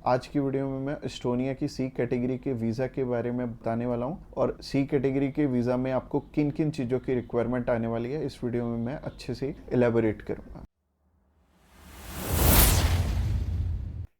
आज की वीडियो में मैं एस्टोनिया की सी कैटेगरी के वीज़ा के बारे में बताने वाला हूं और सी कैटेगरी के वीज़ा में आपको किन किन चीज़ों की रिक्वायरमेंट आने वाली है इस वीडियो में मैं अच्छे से एलेबोरेट करूंगा।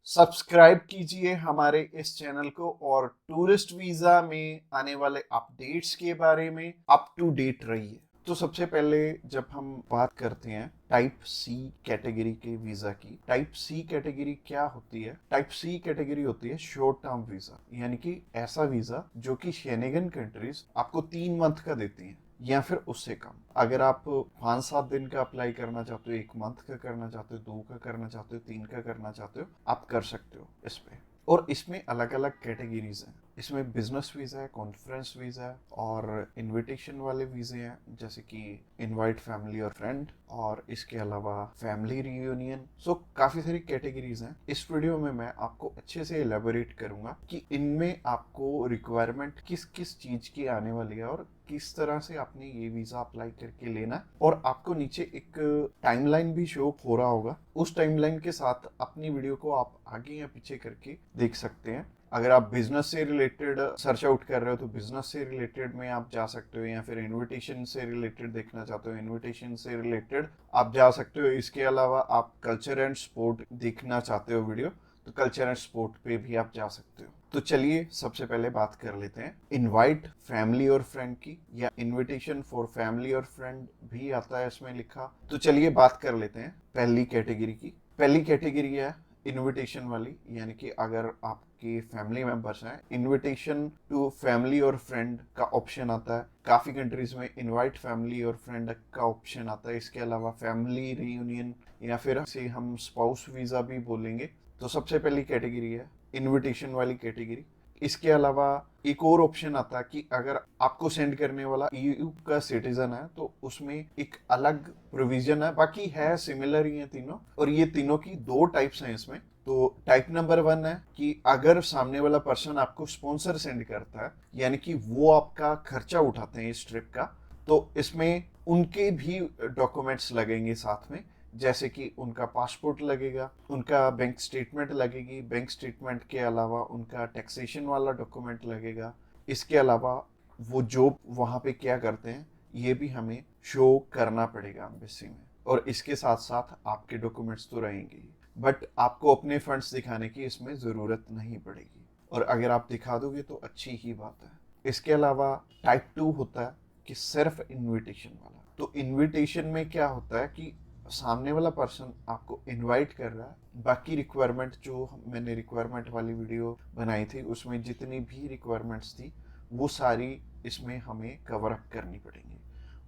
सब्सक्राइब कीजिए हमारे इस चैनल को और टूरिस्ट वीज़ा में आने वाले अपडेट्स के बारे में अप टू डेट रहिए। तो सबसे पहले जब हम बात करते हैं टाइप सी कैटेगरी के वीजा की, टाइप सी कैटेगरी क्या होती है? टाइप सी कैटेगरी होती है शॉर्ट टर्म वीजा, यानी कि ऐसा वीजा जो कि शेनेगन कंट्रीज आपको 3 मंथ का देती हैं या फिर उससे कम। अगर आप 5-7 दिन का अप्लाई करना चाहते हो, 1 मंथ का करना चाहते हो, 2 का करना चाहते हो, 3 का करना चाहते हो, आप कर सकते हो इस पे। और इसमें अलग अलग कैटेगरीज हैं। इसमें बिजनेस वीजा है, कॉन्फ्रेंस वीजा है और इनविटेशन वाले वीजे हैं, जैसे कि इनवाइट फैमिली और फ्रेंड, और इसके अलावा फैमिली रियूनियन। सो काफी सारी कैटेगरीज हैं। इस वीडियो में मैं आपको अच्छे से एलेबोरेट करूंगा कि इनमें आपको रिक्वायरमेंट किस किस चीज की आने वाली है और किस तरह से आपने ये वीजा अप्लाई करके लेना। और आपको नीचे एक टाइमलाइन भी शो हो रहा होगा, उस टाइमलाइन के साथ अपनी वीडियो को आप आगे या पीछे करके देख सकते हैं। अगर आप बिजनेस से रिलेटेड सर्च आउट कर रहे हो तो बिजनेस से रिलेटेड में आप जा सकते हो, या फिर इनविटेशन से रिलेटेड देखना चाहते हो इनविटेशन से रिलेटेड आप जा सकते हो। इसके अलावा आप कल्चर एंड स्पोर्ट देखना चाहते हो वीडियो, तो कल्चर एंड स्पोर्ट पे भी आप जा सकते हो। तो चलिए सबसे पहले बात कर लेते हैं इनवाइट फैमिली और फ्रेंड की, या इनविटेशन फॉर फैमिली और फ्रेंड भी आता है इसमें लिखा। तो चलिए बात कर लेते हैं पहली कैटेगरी की। पहली कैटेगरी है इनविटेशन वाली, यानी कि अगर आपके फैमिली मेंबर्स हैं, इनविटेशन टू फैमिली और फ्रेंड का ऑप्शन आता है। काफी कंट्रीज में इनवाइट फैमिली और फ्रेंड का ऑप्शन आता है। इसके अलावा फैमिली रियूनियन, या फिर इसे हम स्पाउस वीजा भी बोलेंगे। तो सबसे पहली कैटेगरी है इनविटेशन वाली कैटेगरी। इसके अलावा एक और ऑप्शन आता है कि अगर आपको सेंड करने वाला ईयू का सिटीजन है तो उसमें एक अलग प्रोविजन है, बाकी है सिमिलर ही है तीनों। और ये तीनों की 2 टाइप्स हैं इसमें। तो टाइप नंबर 1 है कि अगर सामने वाला पर्सन आपको स्पॉन्सर सेंड करता है, यानी कि वो आपका खर्चा उठाते हैं इस ट्रिप का, तो इसमें उनके भी डॉक्यूमेंट्स लगेंगे साथ में, जैसे कि उनका पासपोर्ट लगेगा, उनका बैंक स्टेटमेंट लगेगी, बैंक स्टेटमेंट के अलावा उनका टैक्सेशन वाला डॉक्यूमेंट लगेगा। इसके अलावा वो जॉब वहाँ पे क्या करते हैं ये भी हमें शो करना पड़ेगा एम्बेसी में। और इसके साथ साथ आपके डॉक्यूमेंट्स तो रहेंगे ही, बट आपको अपने फंड्स दिखाने की इसमें ज़रूरत नहीं पड़ेगी, और अगर आप दिखा दोगे तो अच्छी ही बात है। इसके अलावा टाइप 2 होता है कि सिर्फ इनविटेशन वाला। तो इनविटेशन में क्या होता है कि सामने वाला पर्सन आपको इनवाइट कर रहा है, बाकी रिक्वायरमेंट जो मैंने रिक्वायरमेंट वाली वीडियो बनाई थी उसमें जितनी भी रिक्वायरमेंट्स थी वो सारी इसमें हमें कवर अप करनी पड़ेंगी।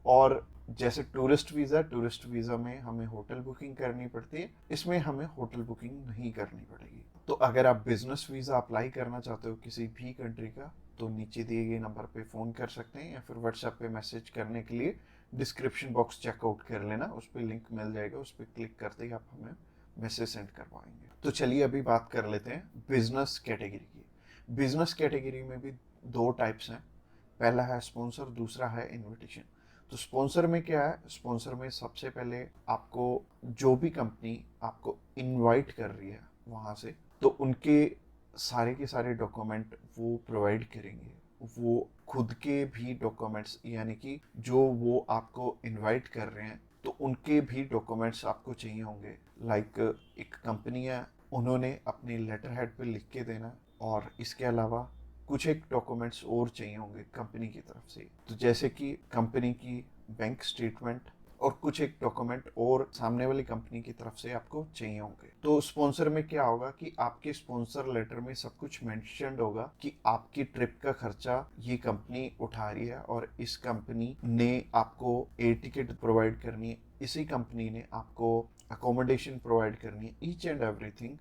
और जैसे टूरिस्ट वीज़ा में हमें होटल बुकिंग करनी पड़ती है, इसमें हमें होटल बुकिंग नहीं करनी पड़ेगी। तो अगर आप बिजनेस वीज़ा अप्लाई करना चाहते हो किसी भी कंट्री का, तो नीचे दिए गए नंबर पे फ़ोन कर सकते हैं, या फिर व्हाट्सएप पे मैसेज करने के लिए डिस्क्रिप्शन बॉक्स चेकआउट कर लेना, उस पर लिंक मिल जाएगा, उस पर क्लिक करते ही आप हमें मैसेज सेंड कर पाएंगे। तो चलिए अभी बात कर लेते हैं बिजनेस कैटेगरी की। बिजनेस कैटेगरी में भी 2 टाइप्स हैं, पहला है स्पॉन्सर, दूसरा है इनविटेशन। तो स्पॉन्सर में क्या है? स्पॉन्सर में सबसे पहले आपको जो भी कंपनी आपको इनवाइट कर रही है वहाँ से, तो उनके सारे के सारे डॉक्यूमेंट वो प्रोवाइड करेंगे। वो खुद के भी डॉक्यूमेंट्स, यानी कि जो वो आपको इनवाइट कर रहे हैं तो उनके भी डॉक्यूमेंट्स आपको चाहिए होंगे। लाइक एक कंपनी है, उन्होंने अपने लेटर हेड पे लिख के देना, और इसके अलावा कुछ एक डॉक्यूमेंट्स और चाहिए होंगे कंपनी की तरफ से। तो जैसे कि कंपनी की बैंक स्टेटमेंट और कुछ एक डॉक्यूमेंट और सामने वाली कंपनी की तरफ से आपको चाहिए होंगे। तो स्पॉन्सर में क्या होगा कि आपके स्पॉन्सर लेटर में सब कुछ मेंशन्ड होगा कि आपकी ट्रिप का खर्चा ये कंपनी उठा रही है, और इस कंपनी ने आपको एयर टिकट प्रोवाइड करनी है, इसी कंपनी ने आपको अकोमोडेशन प्रोवाइड करनी है, ईच एंड एवरीथिंग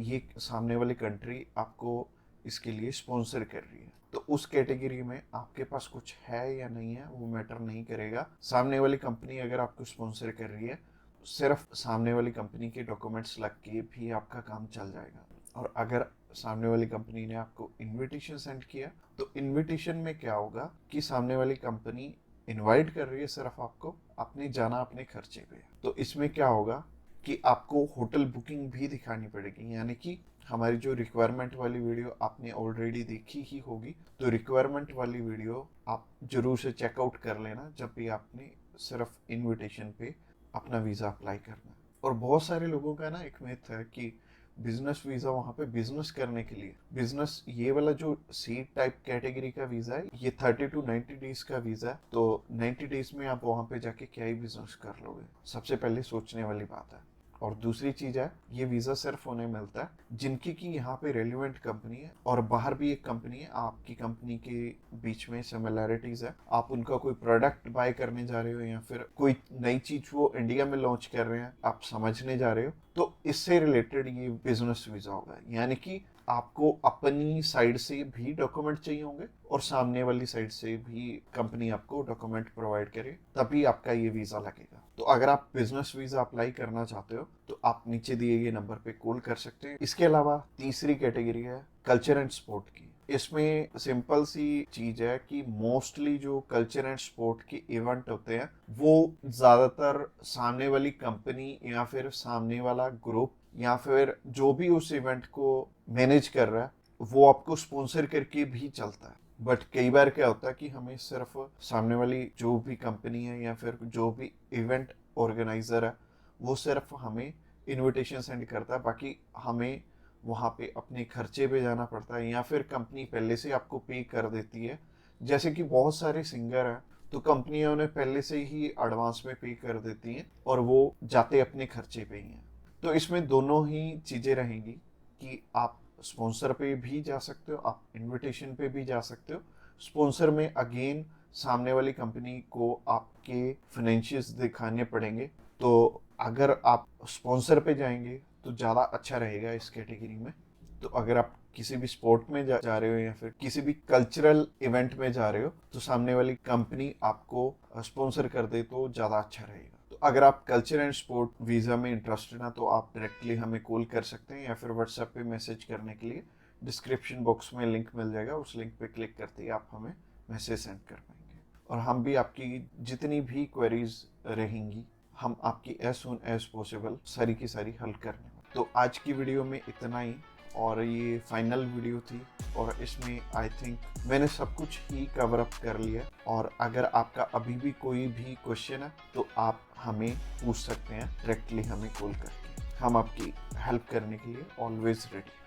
ये सामने वाली कंट्री आपको इसके लिए स्पॉन्सर कर रही है। तो उस कैटेगरी में आपके पास कुछ है या नहीं है वो मैटर नहीं करेगा। सामने वाली कंपनी अगर आपको स्पॉन्सर कर रही है, सिर्फ सामने वाली कंपनी के डॉक्यूमेंट्स लग के भी आपका काम चल जाएगा। और अगर सामने वाली कंपनी ने आपको इनविटेशन सेंड किया, तो इनविटेशन में क्या होगा कि सामने वाली कंपनी इनवाइट कर रही है सिर्फ आपको, आपने जाना अपने खर्चे पे। तो इसमें क्या होगा कि आपको होटल बुकिंग भी दिखानी पड़ेगी, यानी कि हमारी जो रिक्वायरमेंट वाली वीडियो आपने ऑलरेडी देखी ही होगी, तो रिक्वायरमेंट वाली वीडियो आप जरूर से चेकआउट कर लेना जब भी आपने सिर्फ इनविटेशन पे अपना वीज़ा अप्लाई करना है। और बहुत सारे लोगों का ना एक मिथ है कि बिजनेस वीज़ा वहाँ पे बिजनेस करने के लिए, बिजनेस ये वाला जो सी टाइप कैटेगरी का वीज़ा है ये 30 to 90 डेज का वीज़ा है, तो 90 डेज में आप वहाँ पे जाके क्या ही बिजनेस कर लोगे, सबसे पहले सोचने वाली बात है। और दूसरी चीज है, ये वीजा सिर्फ उन्हें मिलता है जिनकी की यहाँ पे रेलिवेंट कंपनी है और बाहर भी एक कंपनी है, आपकी कंपनी के बीच में सिमिलैरिटीज है, आप उनका कोई प्रोडक्ट बाय करने जा रहे हो या फिर कोई नई चीज वो इंडिया में लॉन्च कर रहे हैं आप समझने जा रहे हो, तो इससे रिलेटेड ये बिजनेस वीजा होगा। यानी कि आपको अपनी साइड से भी डॉक्यूमेंट चाहिए होंगे और सामने वाली साइड से भी कंपनी आपको डॉक्यूमेंट प्रोवाइड करे, तभी आपका ये वीजा लगेगा। तो अगर आप बिजनेस वीजा अप्लाई करना चाहते हो तो आप नीचे दिए गए नंबर पे कॉल कर सकते हैं। इसके अलावा तीसरी कैटेगरी है कल्चर एंड स्पोर्ट की। इसमें सिंपल सी चीज है कि मोस्टली जो कल्चर एंड स्पोर्ट के इवेंट होते हैं वो ज्यादातर सामने वाली कंपनी या फिर सामने वाला ग्रुप या फिर जो भी उस इवेंट को मैनेज कर रहा है वो आपको स्पॉन्सर करके भी चलता है। बट कई बार क्या होता है कि हमें सिर्फ सामने वाली जो भी कंपनी है या फिर जो भी इवेंट ऑर्गेनाइजर है वो सिर्फ हमें इनविटेशन सेंड करता है, बाकी हमें वहाँ पे अपने खर्चे पे जाना पड़ता है या फिर कंपनी पहले से आपको पे कर देती है। जैसे कि बहुत सारे सिंगर हैं तो कंपनियां उन्हें पहले से ही एडवांस में पे कर देती हैं और वो जाते अपने खर्चे पे ही हैं। तो इसमें दोनों ही चीज़ें रहेंगी कि आप स्पॉन्सर पे भी जा सकते हो, आप इनविटेशन पे भी जा सकते हो। स्पॉन्सर में अगेन सामने वाली कंपनी को आपके फाइनेंशियल्स दिखाने पड़ेंगे, तो अगर आप स्पॉन्सर पे जाएंगे तो ज़्यादा अच्छा रहेगा इस कैटेगरी में। तो अगर आप किसी भी स्पोर्ट में जा रहे हो या फिर किसी भी कल्चरल इवेंट में जा रहे हो तो सामने वाली कंपनी आपको स्पॉन्सर कर दे तो ज़्यादा अच्छा रहेगा। तो अगर आप कल्चर एंड स्पोर्ट वीज़ा में इंटरेस्टेड हैं तो आप डायरेक्टली हमें कॉल कर सकते हैं या फिर व्हाट्सएप पे मैसेज करने के लिए डिस्क्रिप्शन बॉक्स में लिंक मिल जाएगा, उस लिंक पे क्लिक करते ही आप हमें मैसेज सेंड कर पाएंगे और हम भी आपकी जितनी भी क्वेरीज रहेंगी हम आपकी एज सुन एज पॉसिबल सारी की सारी हल करने वाले। तो आज की वीडियो में इतना ही और ये फाइनल वीडियो थी और इसमें आई थिंक मैंने सब कुछ ही कवर अप कर लिया। और अगर आपका अभी भी कोई भी क्वेश्चन है तो आप हमें पूछ सकते हैं डायरेक्टली हमें कॉल करके, हम आपकी हेल्प करने के लिए ऑलवेज रेडी।